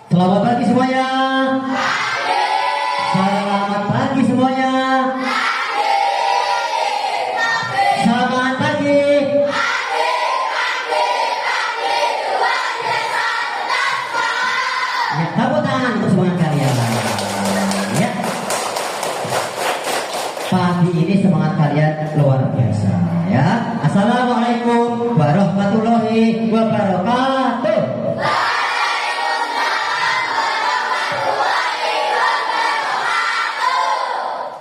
Selamat pagi semuanya. Selamat pagi semuanya. Selamat pagi. Ya, tepuk tangan untuk semangat kalian. Ya. Pagi ini semangat kalian luar biasa. Ya. Assalamualaikum warahmatullahi wabarakatuh.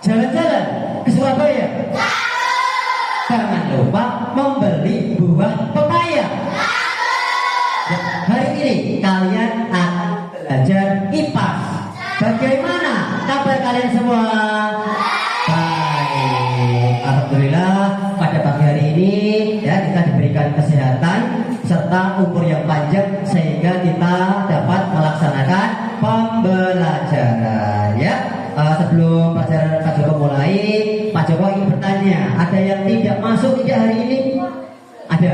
Jalan-jalan ke Surabaya. Jangan lupa membeli buah pepaya. Ya, hari ini kalian akan belajar IPAS. Bagaimana kabar kalian semua? Baik, alhamdulillah pada pagi hari ini ya kita diberikan kesehatan serta umur yang panjang sehingga kita dapat melaksanakan pembelajaran ya. Sebelum pelajaran Pak Joko mulai, Pak Joko ingin bertanya, ada yang tidak masuk tidak hari ini? Ada?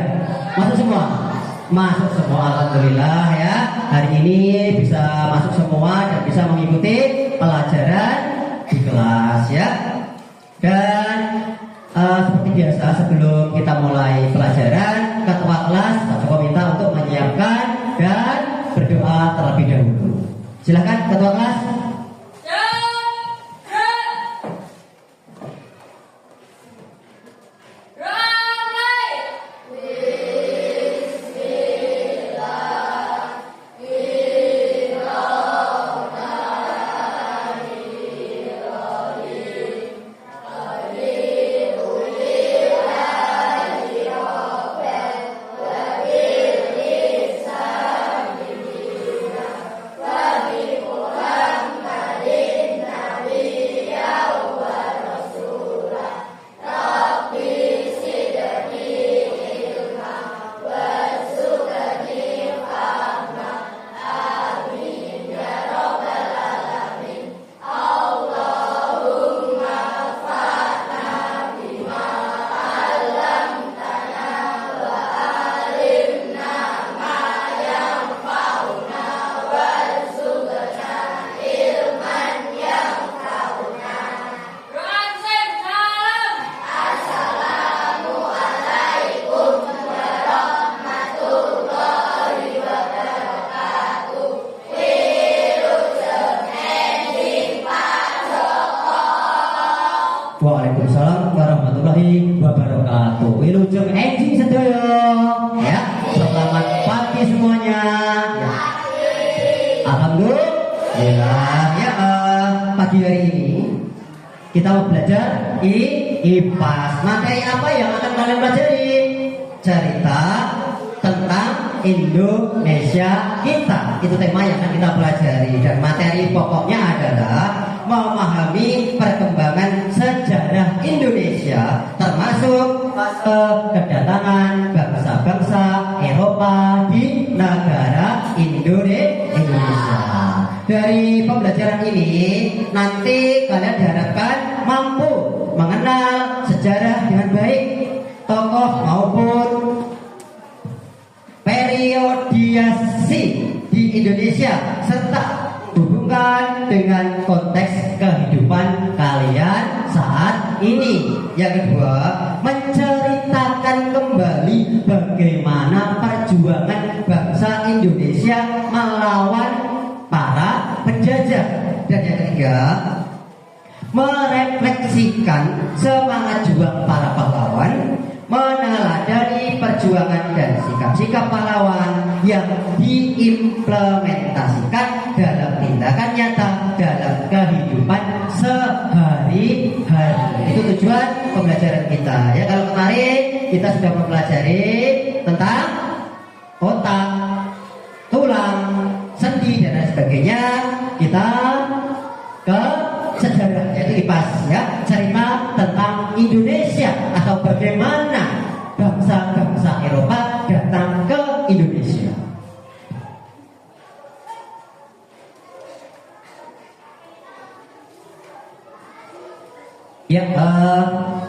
Masuk semua? Masuk semua, alhamdulillah ya. Hari ini bisa masuk semua dan bisa mengikuti pelajaran di kelas ya. Dan seperti biasa sebelum kita mulai pelajaran, ketua kelas Pak Joko minta untuk menyiapkan dan berdoa terlebih dahulu. Silakan ketua kelas. Waalaikumsalam warahmatullahi wabarakatuh. Wilujeng enjing sedaya. Ya, selamat pagi semuanya. Ya. Alhamdulillah ya. Pagi hari ini kita mau belajar IPAS. Materi apa yang akan kalian pelajari? Cerita tentang Indonesia kita. Itu tema yang akan kita pelajari dan materi pokoknya adalah memahami perkembangan sejarah Indonesia termasuk kedatangan bangsa-bangsa Eropa di negara Indonesia. Dari pembelajaran ini nanti kalian diharapkan mampu mengenal sejarah dengan baik, tokoh maupun periodisasi di Indonesia serta hubungkan dengan konteks kehidupan kalian saat ini. Yang kedua, menceritakan kembali bagaimana perjuangan bangsa Indonesia melawan para penjajah. Dan yang ketiga, merefleksikan semangat juang para pahlawan, meneladani perjuangan dan sikap-sikap pahlawan yang diimplementasikan dalam tindakan nyata dalam kehidupan sehari-hari. Itu tujuan pembelajaran kita ya. Kalau kemarin kita sudah mempelajari tentang otak, tulang, sendi dan lain sebagainya, kita ke sejarah yaitu IPAS ya, cerita tentang Indonesia atau bagaimana bangsa-bangsa Eropa datang ke Indonesia. Ya,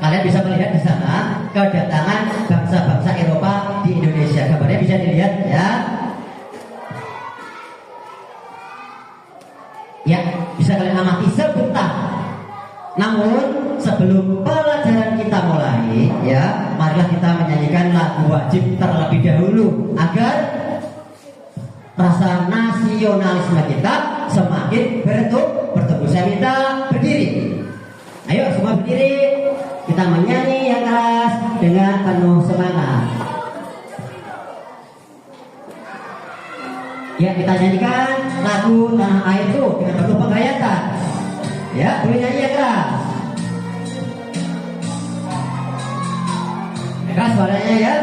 kalian bisa melihat di sana kedatangan bangsa-bangsa Eropa di Indonesia. Gambarnya bisa dilihat ya. kalian amati sebentar. Namun sebelum pelajaran kita mulai, ya, marilah kita menyanyikan lagu wajib terlebih dahulu agar rasa nasionalisme kita semakin bertumbuh. Saya minta berdiri. Ayo semua berdiri. Kita menyanyi yang keras dengan penuh semangat. Ya, kita nyanyikan lagu Tanah Airku dengan penuh penghayatan. Ya, boleh nyanyi yang keras. Keras suaranya ya.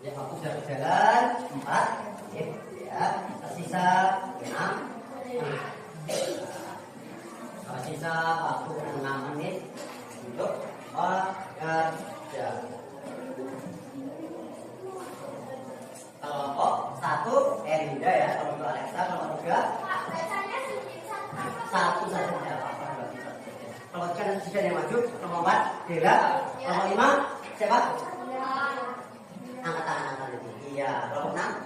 Ya, aku sudah berjalan 4, ya, tersisa 6. Tersisa waktu 6 menit untuk bekerja. Kelompok 1 Erinda ya, kelompok Alexa, kelompok 2 1 saja tidak apa-apa. Kelompok 3 nanti sudah yang maju, kelompok 4 Dela, kelompok 5 siapa? Angkat tangan itu. Iya, kelompok 6.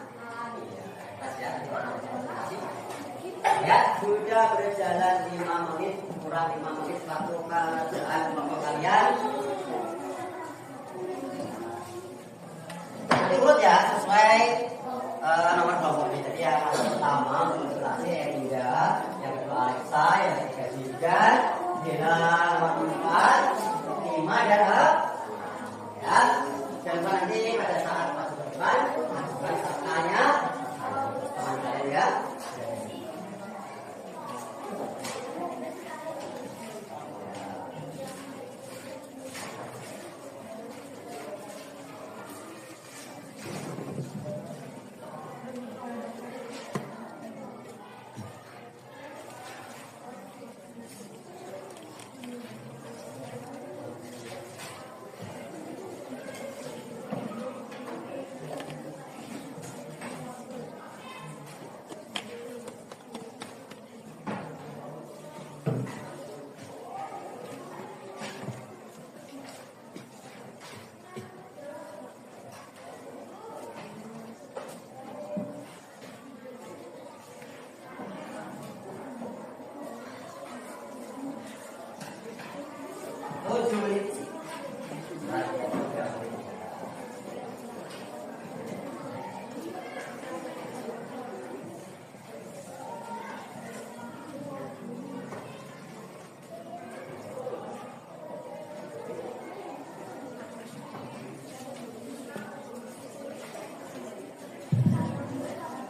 Iya, ya. Ya, sudah berjalan 5 menit, kurang 5 menit waktu kerjaan kelompok kalian. Nanti urut ya, sesuai nomor kelompok ini. Jadi yang pertama mengenai Erinda, yang kedua Alexa, yang ketiga Zidan, Dela nomor 4, 5 dan 6. Ya. Dan nanti pada saat masuk ke depan, masukkan tanya teman kalian ya.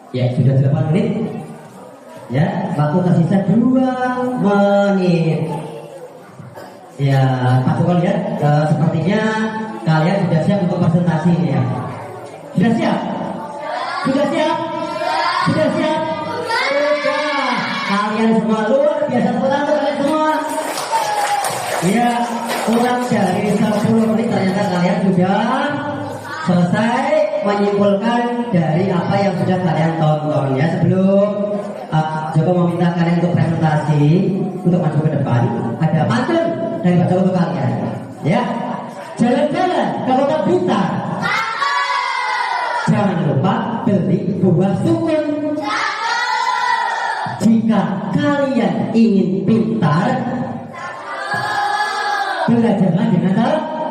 Ya, sudah 8 menit. Ya, waktu tersisa 2 menit. Ya, Pak Joko lihat sepertinya kalian sudah siap untuk presentasi ini ya. Sudah siap? Sudah siap? Sudah siap? Sudah. Kalian semua luar biasa, tepuk tangan kalian semua. Ya, kurang dari 10 menit ternyata kalian sudah selesai menyimpulkan dari apa yang sudah kalian tonton ya. Sebelum Joko meminta kalian untuk presentasi, untuk maju ke depan, ada pantun dari Pak Joko untuk kalian. Ya, jalan-jalan ke kota Blitar. Jangan lupa beli buah sukun. Jika kalian ingin pintar, belajarlah dengan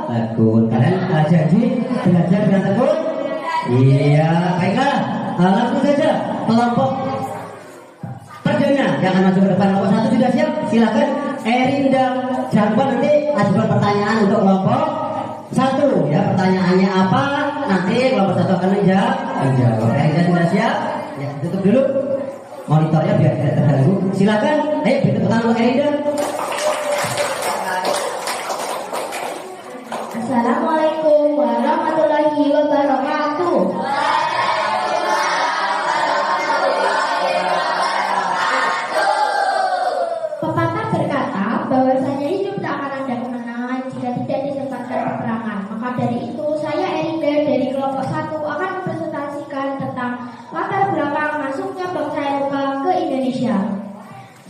tekun. Kalian janji belajar dengan tekun? Iya, baiklah. Langsung saja kelompok perdana yang akan masuk ke depan. Kelompok 1 sudah siap? Silakan. Erinda, jangan lupa nanti ajukan pertanyaan untuk kelompok 1 ya. Pertanyaannya apa? Nanti kelompok 1 akan menjawab. Erinda sudah siap? Ya, tutup dulu monitornya biar tidak terganggu. Silakan. Ayo beri tepuk tangan untuk Erinda. Assalamualaikum warahmatullahi wabarakatuh. Pepatah berkata bahwasanya hidup tak akan ada kemenangan jika tidak disempatkan peperangan. Maka dari itu saya Erinda dari kelompok 1 akan mempresentasikan tentang latar belakang masuknya bangsa Eropa ke Indonesia.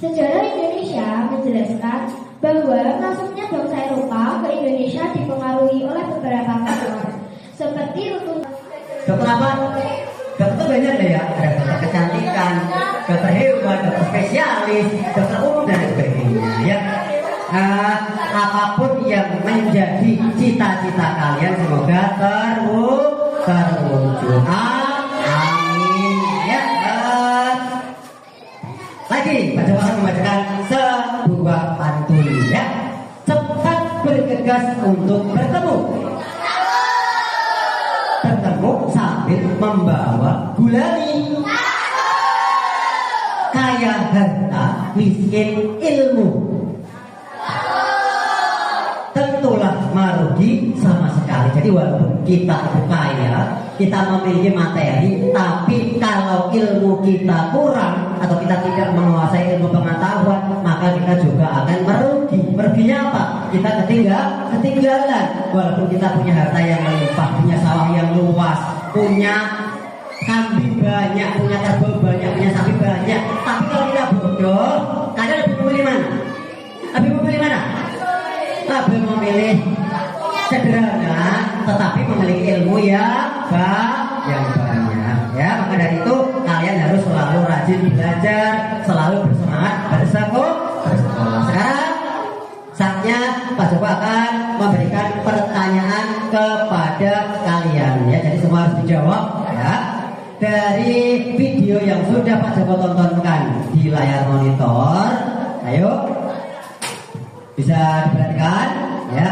Sejarah Indonesia menjelaskan bahwa masuknya bangsa Eropa ke Indonesia dipengaruhi oleh beberapa faktor seperti rutinitas. Dokter apa? Dokter banyak deh ya. Ada dokter kecantikan, dokter hewan, dokter spesialis, dokter umum dan sebagainya. Ya, apapun yang menjadi cita-cita kalian semoga terwujud. Amin. Ya. Lagi, Pak Joko akan membacakan sebuah pantun ya. Cepat bergegas untuk bertemu. Bertemu sambil membawa gulali. Kaya harta, miskin ilmu. Tentulah merugi sama sekali. Jadi walaupun kita itu kaya, kita memiliki materi, tapi kalau ilmu kita kurang atau kita tidak menguasai ilmu pengetahuan, maka kita juga akan merugi. Meruginya apa? Kita ketinggalan. Walaupun kita punya harta yang melimpah, punya sawah yang luas, punya kambing banyak, punya kerbau banyak, punya sapi banyak, tapi kalau kita bodoh, kalian lebih memilih mana? Lebih memilih mana? Lebih memilih sederhana, tetapi memiliki ilmu yang banyak. Ya, maka dari itu kalian harus selalu rajin belajar, selalu bersemangat bersekolah. Sekarang saatnya Pak Joko akan memberikan pertanyaan kepada kalian. Ya, jadi semua harus dijawab. Ya, dari video yang sudah Pak Joko tontonkan di layar monitor, ayo bisa diperhatikan. Ya.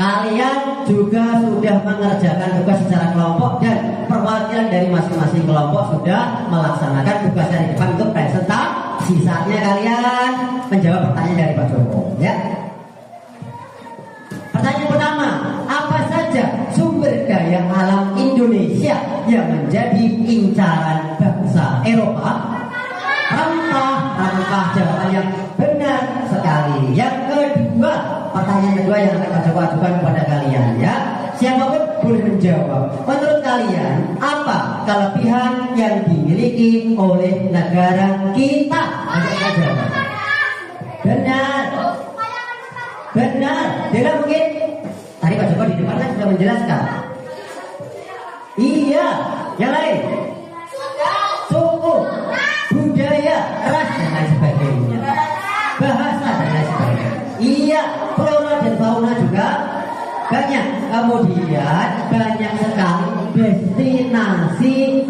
Kalian juga sudah mengerjakan tugas secara kelompok dan perwakilan dari masing-masing kelompok sudah melaksanakan tugas dari depan untuk presentasi. Saatnya kalian menjawab pertanyaan dari Pak Joko. Ya. Pertanyaan pertama, apa saja sumber daya alam Indonesia yang menjadi incaran bangsa Eropa? Rempah jawaban yang benar sekali. Yang kedua, pertanyaan kedua yang akan Pak Joko ajukan kepada kalian ya. Siapapun boleh menjawab. Menurut kalian, apa kelebihan yang dimiliki oleh negara kita? Ayo jawab. Benar. Tidak mungkin. Tadi Pak Joko di depan kan sudah menjelaskan. Iya. Yang lain. Suku, budaya, ras dan lain sebagainya. Bahasa dan lain sebagainya. Iya, flora dan fauna juga banyak. Kemudian banyak sekali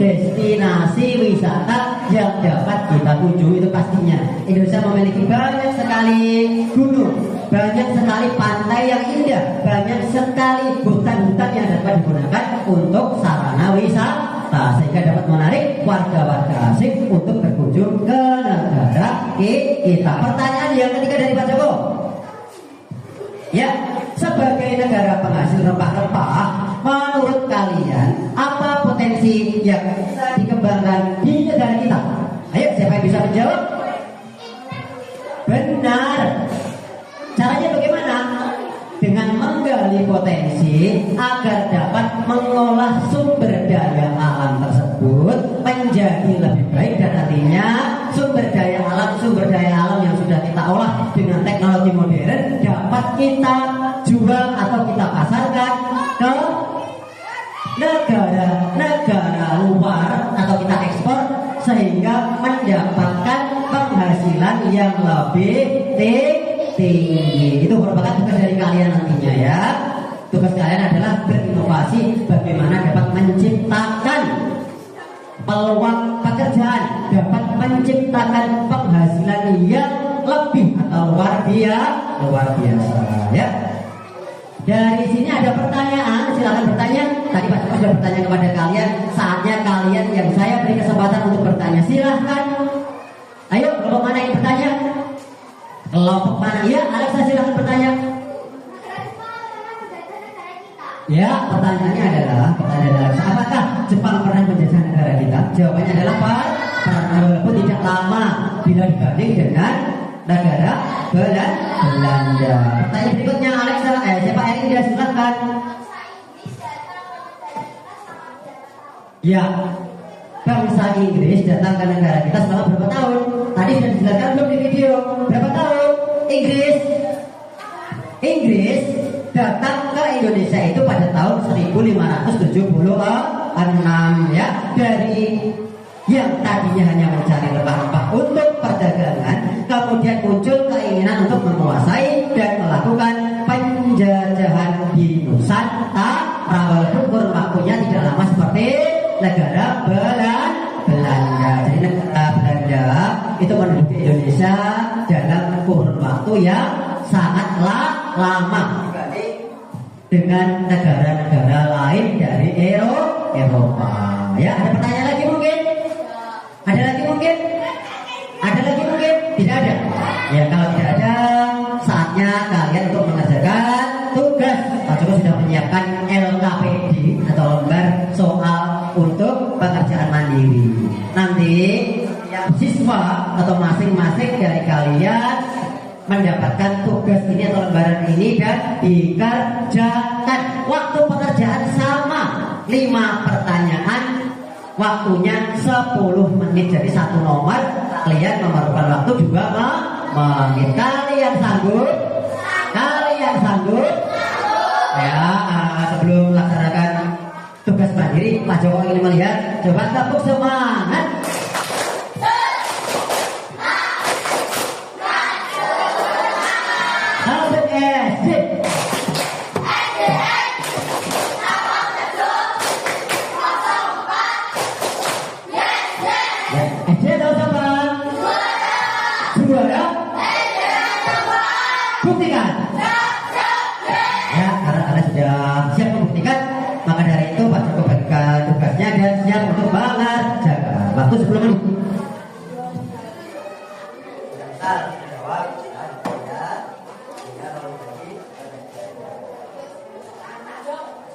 destinasi wisata yang dapat kita kunjungi itu pastinya. Indonesia memiliki banyak sekali gunung, banyak sekali pantai yang indah, banyak sekali hutan-hutan yang dapat digunakan untuk sarana wisata. Nah, sehingga dapat menarik warga-warga asing untuk berkunjung ke negara kita. Pertanyaan yang ketiga dari Pak Joko. Ya, sebagai negara penghasil rempah-rempah, menurut kalian apa potensi yang bisa dikembangkan di negara kita? Ayo, siapa yang bisa menjawab? Benar. Caranya bagaimana? Dengan menggali potensi agar dapat mengolah sumber daya alam tersebut menjadi lebih baik, dan nantinya sumber daya alam yang sudah kita olah dengan teknologi modern dapat kita jual atau kita pasarkan ke negara luar atau kita ekspor, sehingga mendapatkan penghasilan yang lebih tinggi. Itu merupakan tugas dari kalian nantinya ya. Tugas kalian adalah berinovasi bagaimana dapat menciptakan peluang pekerjaan, dapat menciptakan penghasilan yang lebih atau luar biasa ya. Dari sini ada pertanyaan, silakan bertanya. Tadi Pak Joko sudah bertanya kepada kalian, saatnya kalian yang saya beri kesempatan untuk bertanya. Silahkan. Ayo, kelompok mana yang bertanya? Kelompok mana? Ya, Alexa silahkan bertanya. Ya, pertanyaannya adalah apakah Jepang pernah menjajah negara kita? Jawabannya adalah pernah, walaupun tidak lama bila dibanding dengan negara Belanda. Pertanyaan berikutnya Alexa, siapa yang tidak silahkan. Ya, bangsa Inggris datang ke negara kita selama berapa tahun? Tadi sudah dijelaskan belum di video? Berapa tahun? Inggris datang ke Indonesia itu pada tahun 1576 ya. Dari yang tadinya hanya mencari rempah-rempah untuk perdagangan, kemudian muncul keinginan untuk menguasai dan melakukan penjajahan di Nusantara, walaupun kurun waktunya tidak lama seperti negara Belanda. Jadi negara Belanda itu menduduki Indonesia dalam kurun waktu yang sangatlah lama dengan negara-negara lain dari Eropa. Ya, ada pertanyaan lagi mungkin? Ada lagi mungkin? Tidak ada. Ya, kalau tidak ada, saatnya kalian untuk mengerjakan tugas. Pak Joko sudah menyiapkan LKPD atau lembar soal untuk pekerjaan mandiri. Nanti yang siswa atau masing-masing dari kalian mendapatkan tugas ini atau lembaran ini dan dikerjakan. Waktu pekerjaan sama, 5 pertanyaan, waktunya 10 menit. Jadi 1 nomor, kalian memerlukan waktu 2 menit. Kalian sanggup? Ya, sebelum melaksanakan tugas mandiri, Pak Joko ingin melihat, coba tepuk semangat. Buktikan. Ya, karena Anda sudah siap membuktikan, maka dari itu Pak Joko bagikan tugasnya dan siap untuk mengerjakan. Waktu 10 menit.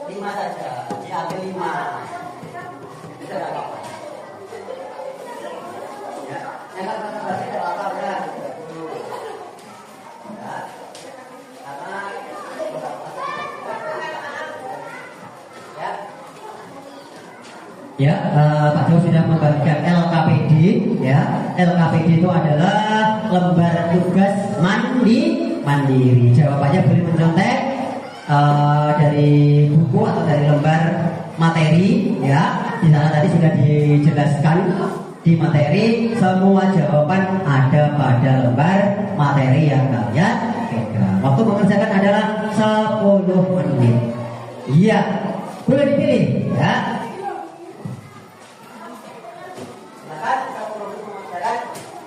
Lima saja, diambil 5. Bisa nggak apa-apa? Ya, yang berarti tidak apa-apa ya. Ya, Pak Joko sudah membagikan LKPD. Ya, LKPD itu adalah lembar tugas mandiri. Jawabannya boleh mencontek dari buku atau dari lembar materi. Ya, di sana tadi sudah dijelaskan di materi, semua jawaban ada pada lembar materi yang kalian pegang. Waktu mengerjakan adalah 10 menit. Iya, boleh dipilih. Ya.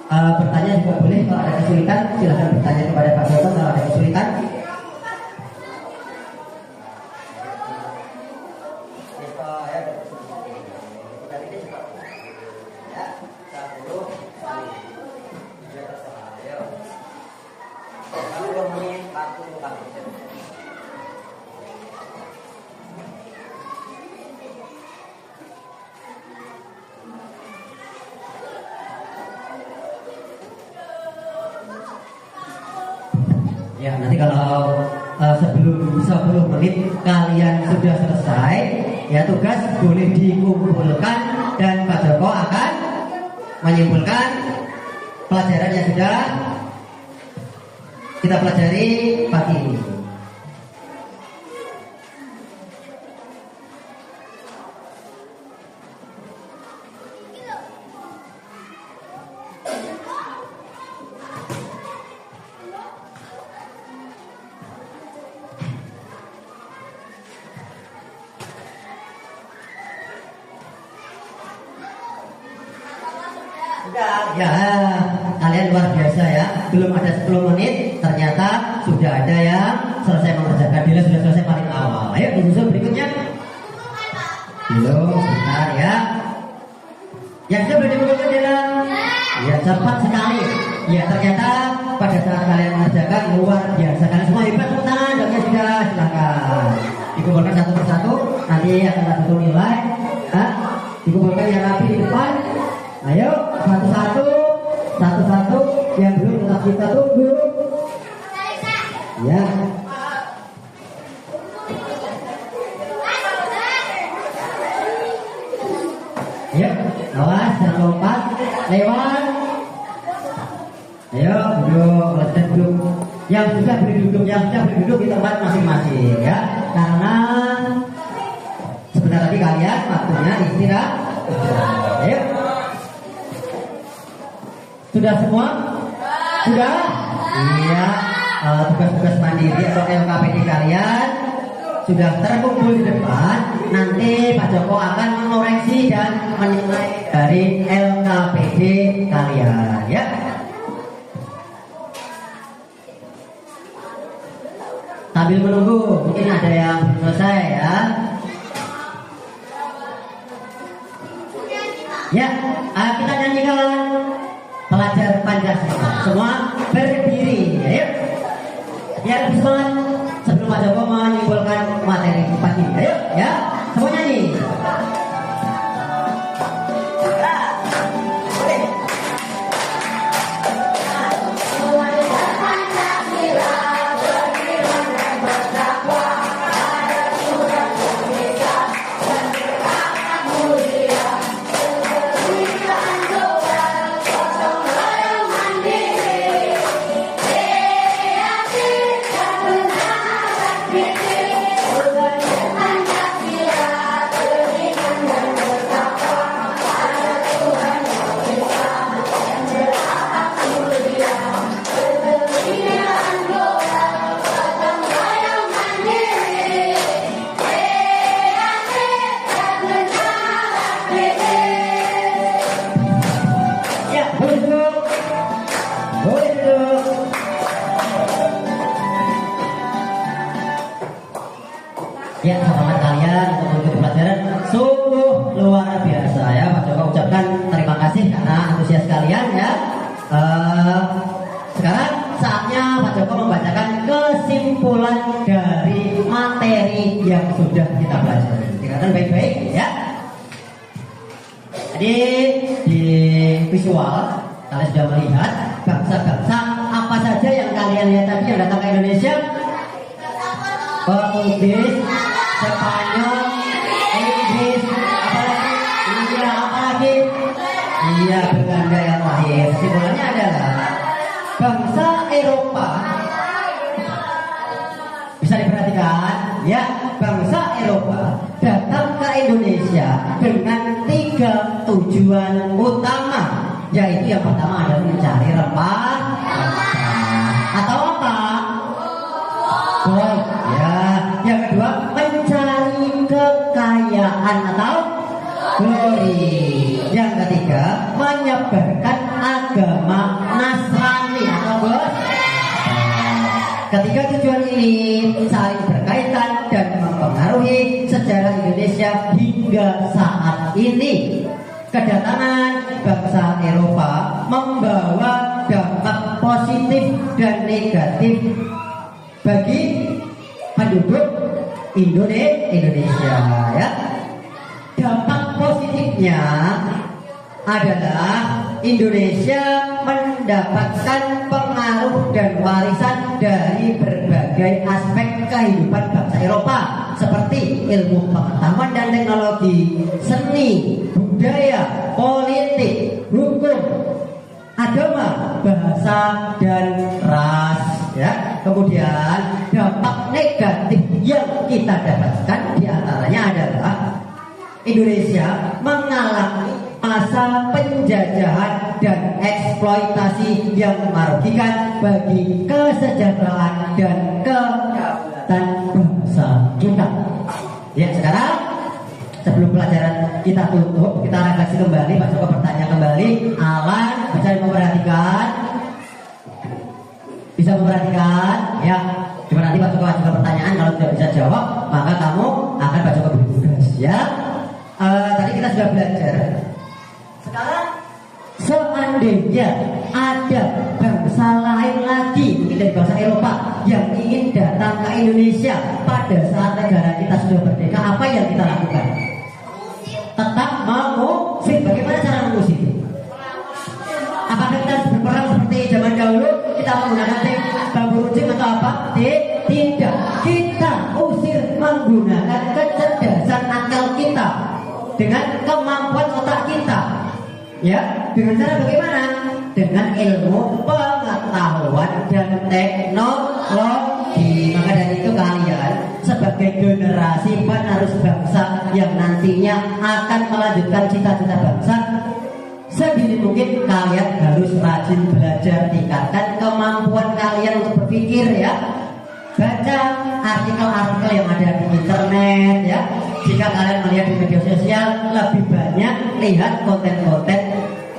Bertanya juga boleh. Kalau ada kesulitan silahkan bertanya kepada Pak Joko kalau ada kesulitan. Ya, nanti kalau sebelum 10 menit kalian sudah selesai, ya tugas boleh dikumpulkan dan Pak Joko akan menyimpulkan pelajaran yang sudah kita pelajari pagi ini. Ya, kalian luar biasa ya. Belum ada 10 menit, ternyata sudah ada yang selesai mengerjakan. Bila sudah selesai paling awal. Ayo disusul berikutnya. Belum, sebentar ya. Yang sudah boleh dibuka dalam. Ya, cepat sekali. Ya, ternyata pada saat kalian mengerjakan luar biasa. Kalian semua hebat, tepuk tangan. Doknya sudah, silakan. Dikumpulkan satu persatu. Nanti akan ada satu nilai. Dikumpulkan yang rapi di depan. Ayo, satu-satu, yang belum tetap kita tunggu. Ya. Ayo, awas, jangan lompat, lewat. Ayo, duduk, Yang sudah berduduk, di tempat masing-masing, ya. Karena sebentar lagi kalian waktunya istirahat. Ayo. Sudah semua? Sudah? Iya. Tugas-tugas mandiri atau LKPD kalian sudah terkumpul di depan. Nanti Pak Joko akan mengoreksi dan menilai dari LKPD kalian, ya. Sambil menunggu, mungkin ada yang selesai ya. Ya, kita nyanyikan pelajar Pancasila. Semua berdiri, ayo. Biar lebih semangat sebelum Pak Joko menyimpulkan materi pagi ini. Ayo, ya. Semua nyanyi. Ya, selamat kalian untuk mengikuti pelajaran sungguh luar biasa ya. Pak Joko ucapkan terima kasih karena antusias kalian ya. Sekarang saatnya Pak Joko membacakan kesimpulan dari materi yang sudah kita pelajari. Dengarkan baik-baik ya. Jadi di visual kalian sudah melihat bangsa-bangsa apa saja yang kalian lihat tadi yang datang ke Indonesia. Portugis, Spanyol, Inggris, apalagi? Iya, Belanda yang lahir. Kesimpulannya adalah bangsa Eropa. Bisa diperhatikan, ya, bangsa Eropa datang ke Indonesia dengan 3 tujuan utama, yaitu yang pertama adalah mencari rempah atau apa? Gold, ya. Yang kedua mencari kekayaan atau glory. Yang ketiga menyebarkan agama Nasrani atau bos. Ketiga tujuan ini saling berkaitan dan mempengaruhi sejarah Indonesia hingga saat ini. Kedatangan bangsa Eropa membawa dampak positif dan negatif bagi penduduk Indonesia ya. Dampak positifnya adalah Indonesia mendapatkan pengaruh dan warisan dari berbagai aspek kehidupan bangsa Eropa seperti ilmu pengetahuan dan teknologi, seni, budaya, politik, hukum, agama, bahasa, dan ras. Ya. Kemudian dampak negatif yang kita dapatkan diantaranya adalah Indonesia mengalami masa penjajahan dan eksploitasi yang merugikan bagi kesejahteraan dan kedaulatan bangsa kita. Ya, sekarang sebelum pelajaran kita tutup, kita refleksi kembali. Pak Joko bertanya kembali. Alan bisa memperhatikan? Bisa memperhatikan? Ya. Cuma nanti Pak Joko juga pertanyaan. Kalau tidak bisa jawab, maka kamu akan Pak Joko beri tugas. Ya. Tadi kita sudah belajar. Sekarang seandainya ada bangsa lain lagi, mungkin dari bangsa Eropa, yang ingin datang ke Indonesia pada saat negara kita sudah merdeka, apa yang kita lakukan? Tetap mengusir. Bagaimana cara mengusir? Apakah kita berperang seperti zaman dahulu? Kita menggunakan bambu runcing atau apa? Tidak. Kita usir menggunakan kecerdasan akal kita dengan kemampuan otak kita. Ya, dengan cara bagaimana? Dengan ilmu pengetahuan dan teknologi. Maka dari itu kalian sebagai generasi penerus bangsa yang nantinya akan melanjutkan cita-cita bangsa, sedini mungkin kalian harus rajin belajar, tingkatkan kemampuan kalian untuk berpikir ya. Baca artikel-artikel yang ada di internet ya. Jika kalian melihat di media sosial, lebih banyak lihat konten-konten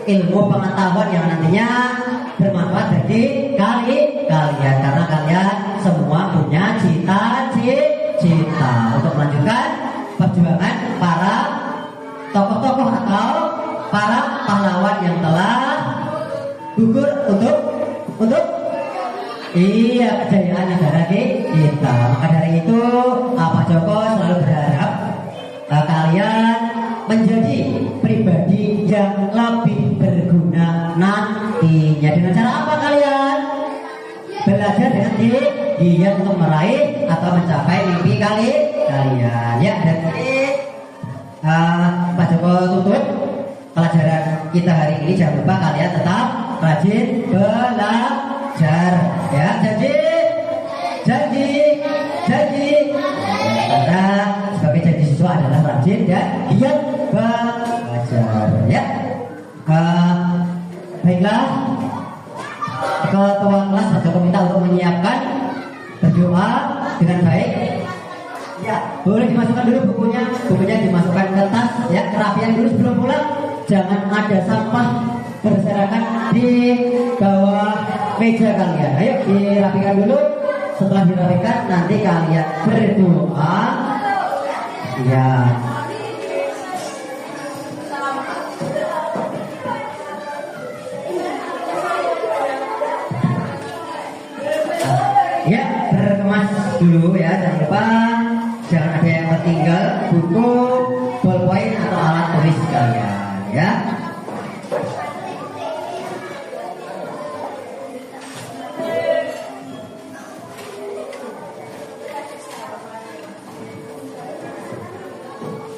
ilmu pengetahuan yang nantinya bermanfaat bagi kalian, karena kalian semua punya cita-cita untuk melanjutkan perjuangan para tokoh-tokoh atau para pahlawan yang telah gugur untuk kejayaan negara kita. Maka dari itu Pak Joko selalu berharap kalian menjadi pribadi yang lebih berguna nantinya. Dengan cara apa kalian? Belajar dengan giat untuk meraih atau mencapai mimpi kalian. Ya, jadi Pak Joko tutup pelajaran kita hari ini. Jangan lupa kalian tetap rajin belajar. Ya, janji. Karena sebagai janji siswa adalah rajin dan giat belajar. Ya, baiklah. Ketua kelas Pak Joko minta untuk menyiapkan berdoa dengan baik. Ya, boleh dimasukkan dulu bukunya dimasukkan ke tas. Ya, kerapian dulu sebelum pulang. Jangan ada sampah berserakan di bawah meja kalian. Ayo dirapikan dulu. Setelah dirapikan nanti kalian berdoa. Ya. Ya, berkemas dulu ya. Jangan lupa jangan ada yang tertinggal buku, ballpoint atau alat tulis kalian ya.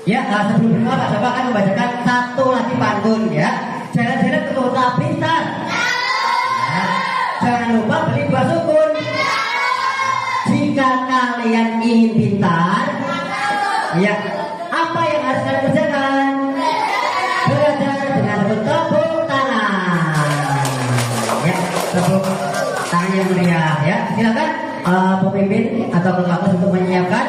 Ya, sebelum berdoa Pak Joko akan membacakan satu lagi pantun ya. Jalan-jalan ke kota Blitar. Ya. Jangan lupa beli buah sukun. Jika kalian ingin pintar, ya, apa yang harus kalian kerjakan? Belajar dengan bertepuk tangan. Ya, tepuk tangan yang meriah ya. Silakan pemimpin atau ketua kelas untuk menyiapkan